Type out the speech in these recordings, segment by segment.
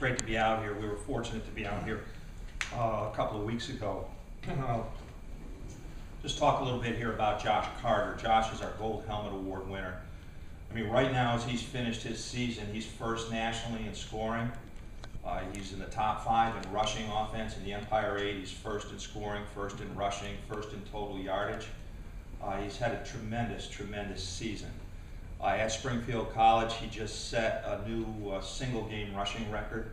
great to be out here. We were fortunate to be out here a couple of weeks ago. Just talk a little bit here about Josh Carter. Josh is our Gold Helmet Award winner. I mean, right now, as he's finished his season, he's first nationally in scoring. He's in the top 5 in rushing offense in the Empire 8. He's first in scoring, first in rushing, first in total yardage. He's had a tremendous, tremendous season. At Springfield College, he just set a new single-game rushing record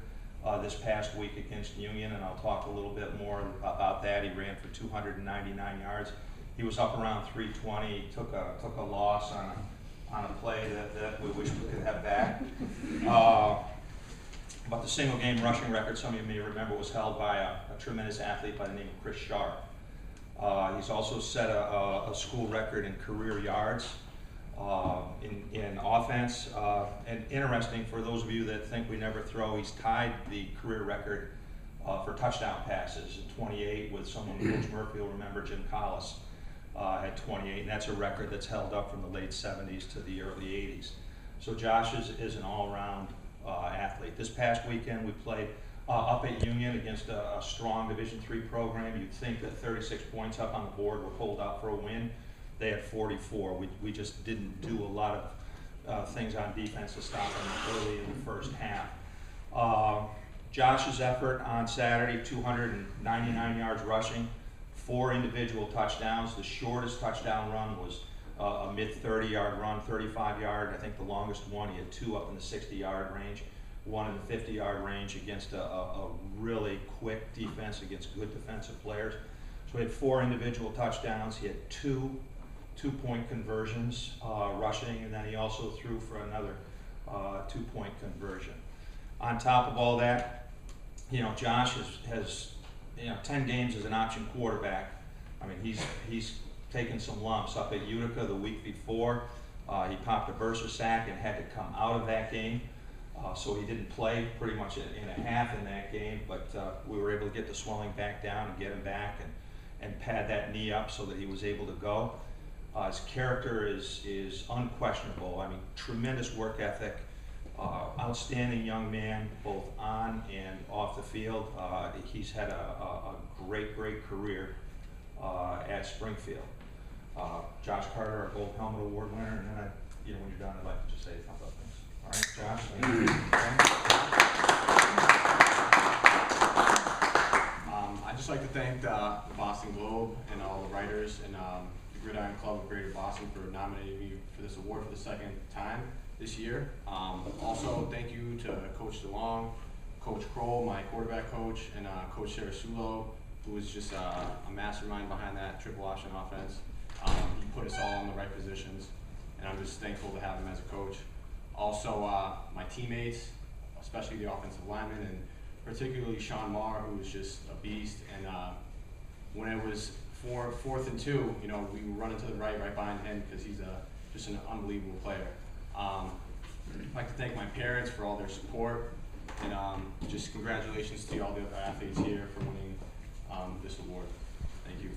this past week against Union, and I'll talk a little bit more about that. He ran for 299 yards. He was up around 320. He took a loss on a play that we wish we could have back. But the single-game rushing record, some of you may remember, was held by a tremendous athlete by the name of Chris Sharp. He's also set a school record in career yards in offense. And interesting, for those of you that think we never throw, he's tied the career record for touchdown passes in 28 with someone Coach Murphy will remember, Jim Collis, at 28. And that's a record that's held up from the late 70s to the early 80s. So Josh is an all-around athlete. This past weekend we played up at Union against a strong Division III program. You'd think that 36 points up on the board would hold out for a win. They had 44. We just didn't do a lot of things on defense to stop them early in the first half. Josh's effort on Saturday, 299 yards rushing, 4 individual touchdowns. The shortest touchdown run was a mid-30-yard run, 35-yard. I think the longest one, he had 2 up in the 60-yard range, 1 in the 50-yard range against a really quick defense against good defensive players. So he had 4 individual touchdowns. He had 2 two-point conversions rushing, and then he also threw for another 2-point conversion. On top of all that, Josh has 10 games as an option quarterback. I mean, he's taken some lumps. Up at Utica the week before, he popped a bursa sack and had to come out of that game. So he didn't play pretty much in a half in that game, but we were able to get the swelling back down and get him back and pad that knee up so that he was able to go. His character is unquestionable. I mean, tremendous work ethic, outstanding young man, both on and off the field. He's had a great career at Springfield. Josh Carter, our Gold Helmet Award winner, and then when you're done, I'd like to just say a couple of things. All right, Josh. Thank you. I'd just like to thank the Boston Globe and all the writers and the Gridiron Club of Greater Boston for nominating me for this award for the 2nd time this year. Also, thank you to Coach DeLong, Coach Kroll, my quarterback coach, and Coach Sarasulo, who was just a mastermind behind that triple option offense. He put us all in the right positions, and I'm just thankful to have him as a coach. Also, my teammates, especially the offensive linemen, and particularly Sean Marr, who was just a beast. And when it was 4th and 2, we were running to the right behind him because he's just an unbelievable player. I'd like to thank my parents for all their support, and just congratulations to all the other athletes here for winning this award. Thank you.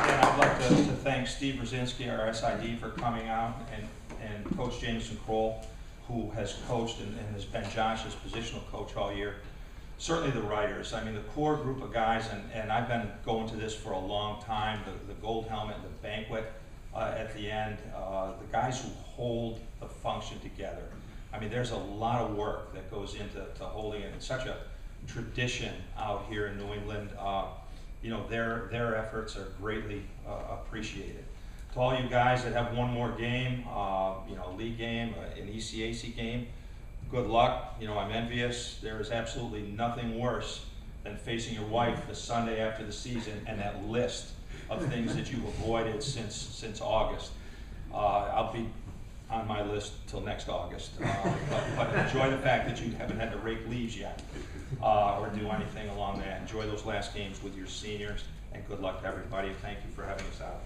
And I'd like to thank Steve Brzezinski, our SID, for coming out, and Coach Jameson Kroll, who has coached and has been Josh's positional coach all year. Certainly the writers. I mean, the core group of guys, and I've been going to this for a long time, the gold helmet, the banquet at the end, the guys who hold the function together. I mean, there's a lot of work that goes into holding it. It's such a tradition out here in New England. Their efforts are greatly appreciated. To all you guys that have one more game, league game, an ECAC game, good luck. I'm envious. There is absolutely nothing worse than facing your wife the Sunday after the season and that list of things that you've avoided since August. I'll be on my list till next August. But enjoy the fact that you haven't had to rake leaves yet or do anything along that. Enjoy those last games with your seniors, and good luck to everybody. Thank you for having us out.